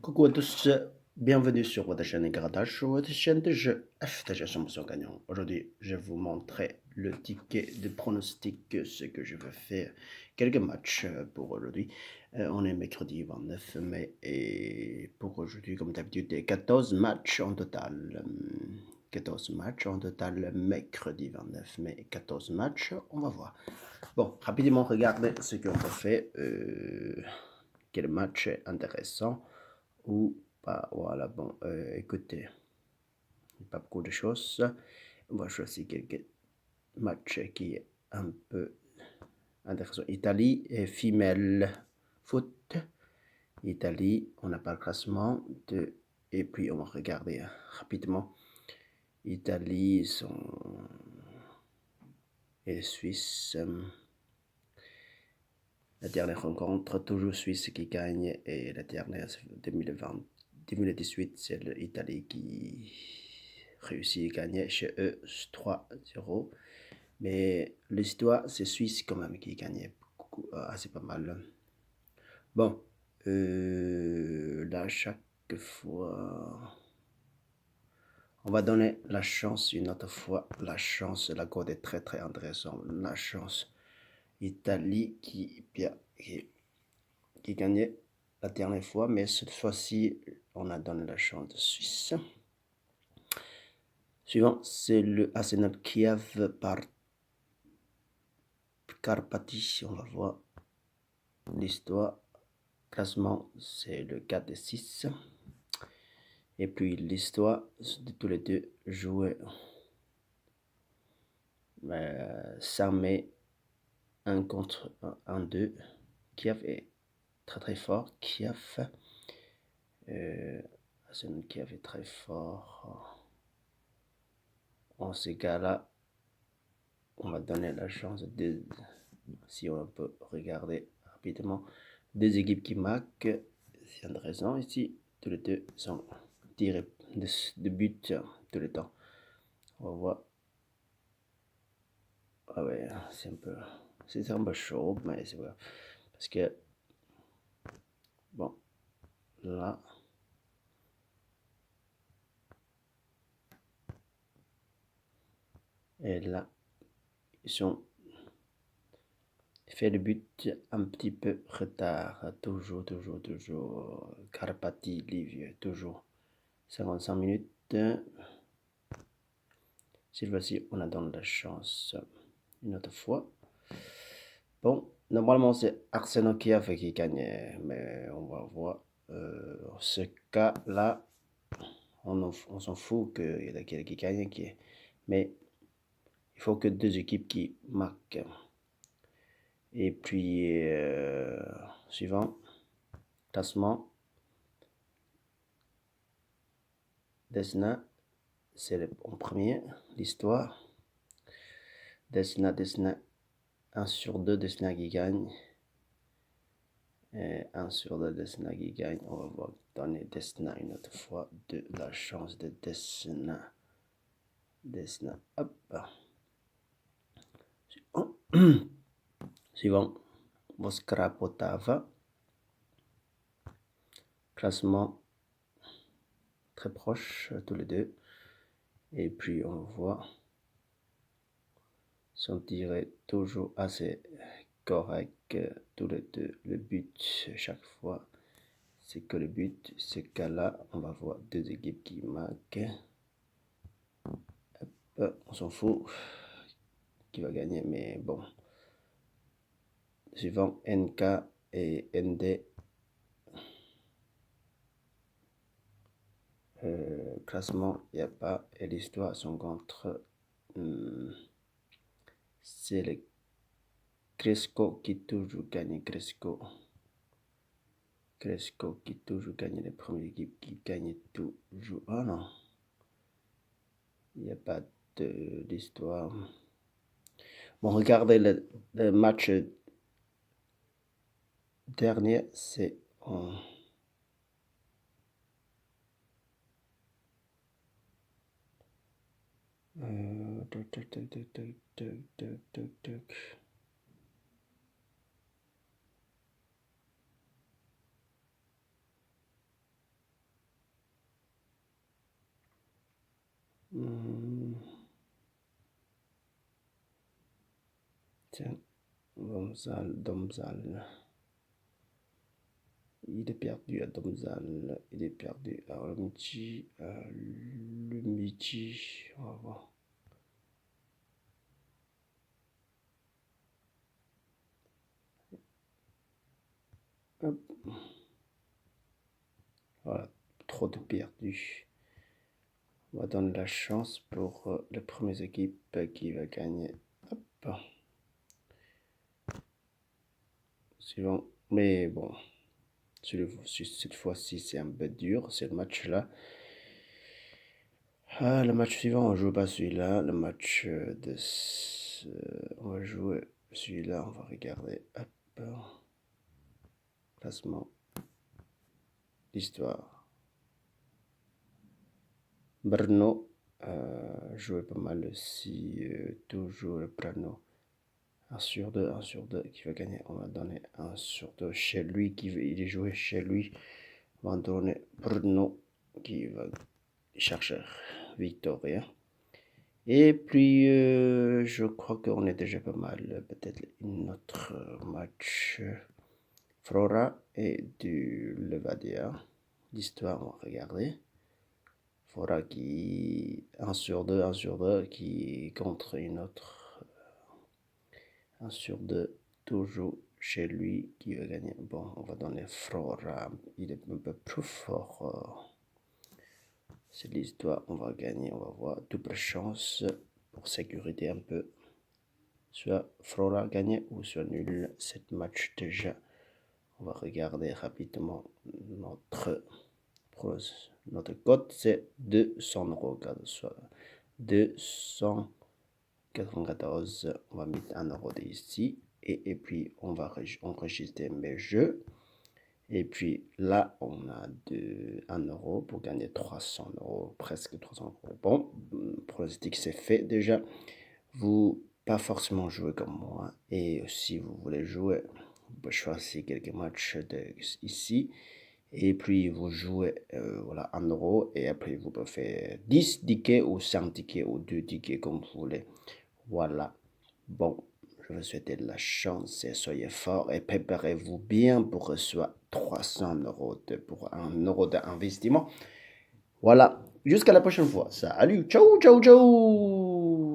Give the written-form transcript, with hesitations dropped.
Coucou à tous, bienvenue sur votre chaîne Grattage, sur votre chaîne de jeu FTG 100% gagnant. Aujourd'hui, je vais vous montrer le ticket de pronostic, ce que je veux faire. Quelques matchs pour aujourd'hui. On est mercredi 29 mai et pour aujourd'hui, comme d'habitude, il y a 14 matchs en total. 14 matchs en total, mercredi 29 mai, 14 matchs, on va voir. Bon, rapidement, regardez ce qu'on peut faire. Quel match est intéressant ou pas. Voilà, bon, écoutez, pas beaucoup de choses. On va choisir quelques matchs qui est un peu intéressant. Italie et femelle foot. Italie, on n'a pas le classement. Et puis, on va regarder rapidement. Italie et Suisse. La dernière rencontre, toujours Suisse qui gagne. Et la dernière, 2020, 2018, c'est l'Italie qui réussit à gagner chez eux 3-0. Mais l'histoire, c'est Suisse quand même qui gagnait assez pas mal. Bon, là, chaque fois, on va donner la chance une autre fois. La chance, la code est très très intéressante. La chance, Italie qui gagnait la dernière fois, mais cette fois-ci, on a donné la chance de Suisse. Suivant, c'est le Arsenal Kiev par Karpaty. On va voir l'histoire. Classement, c'est le 4 de 6. Et puis l'histoire de tous les deux joueurs. 5 mai, 1 contre 1, 2. Kiev est très très fort. Kiev. Arsenal Kiev est très fort. En ce cas-là, on va donner la chance de, si on peut regarder rapidement, deux équipes qui marquent. C'est intéressant ici. Tous les deux sont tirés de but tout le temps. On va voir. Ah ouais, c'est un peu chaud, mais c'est vrai. Parce que, bon, là, et là, ils ont fait le but un petit peu retard. Toujours. Karpaty, Livieux, toujours. 55 minutes. Cette fois-ci, on a dans la chance une autre fois. Bon, normalement, c'est Arsenal qui a fait qui gagne, mais on va voir. Ce cas-là, on s'en fout qu'il y ait quelqu'un qui gagne, mais il faut que deux équipes qui marquent. Et puis, suivant, classement, Desna, c'est en premier, l'histoire. Desna, 1 sur 2 Desna qui gagne. Et 1 sur 2 Desna qui gagne. On va voir donner Desna une autre fois de la chance de Desna. Desna, hop. Suivant, Voskra Potava. Classement très proche, tous les deux. Et puis on voit sont tirés toujours assez corrects, tous les deux. Le but, chaque fois, c'est que le but, ce cas-là, on va voir deux équipes qui marquent. On s'en fout qui va gagner, mais bon. Suivant NK et ND. Classement, il n'y a pas. Et l'histoire sont contre. C'est le Cresco qui toujours gagne. Cresco qui toujours gagne. Les premières équipes qui gagnent toujours. Oh non. Il n'y a pas d'histoire. Bon, regardez le match dernier, c'est en... Tiens, Domzal. Il est perdu à Domzal. Il est perdu à Lumichi. On va voir. Hop. Voilà, trop de perdus. On va donner la chance pour les premières équipes qui va gagner. Hop. Suivant. Mais bon, cette fois-ci, c'est un peu dur, c'est le match-là. Ah, le match suivant, on joue pas celui-là. Le match on va jouer celui-là, on va regarder. Hop. Classement. L'histoire. Brno jouait pas mal aussi. Toujours le Brno. 1 sur 2, 1 sur 2 qui va gagner. On va donner 1 sur 2 chez lui. Il est joué chez lui. On va donner Brno qui va chercher Victoria. Et puis, je crois qu'on est déjà pas mal. Peut-être un autre match. Flora et du Levadia. L'histoire, on va regarder. Flora qui 1 sur 2, 1 sur 2, qui contre une autre 1 sur 2, toujours chez lui, qui va gagner. Bon, on va donner Flora. Il est un peu plus fort. C'est l'histoire, on va gagner, on va voir. Double chance pour sécurité un peu. Soit Flora gagner ou soit nul. Cette match déjà. On va regarder rapidement notre cote, c'est 200 euros, soit 294. On va mettre 1 euro ici. Et puis, on va enregistrer mes jeux. Et puis là, on a 1 euro pour gagner 300 euros, presque 300 euros. Bon, pronostic, c'est fait déjà. Vous, pas forcément jouer comme moi. Et si vous voulez jouer, vous pouvez choisir quelques matchs ici. Et puis vous jouez voilà, 1 euro. Et après, vous pouvez faire 10 tickets ou 5 tickets ou 2 tickets comme vous voulez. Voilà. Bon, je vous souhaite de la chance et soyez forts et préparez-vous bien pour recevoir 300 euros pour 1 euro d'investissement. Voilà. Jusqu'à la prochaine fois. Salut. Ciao, ciao, ciao.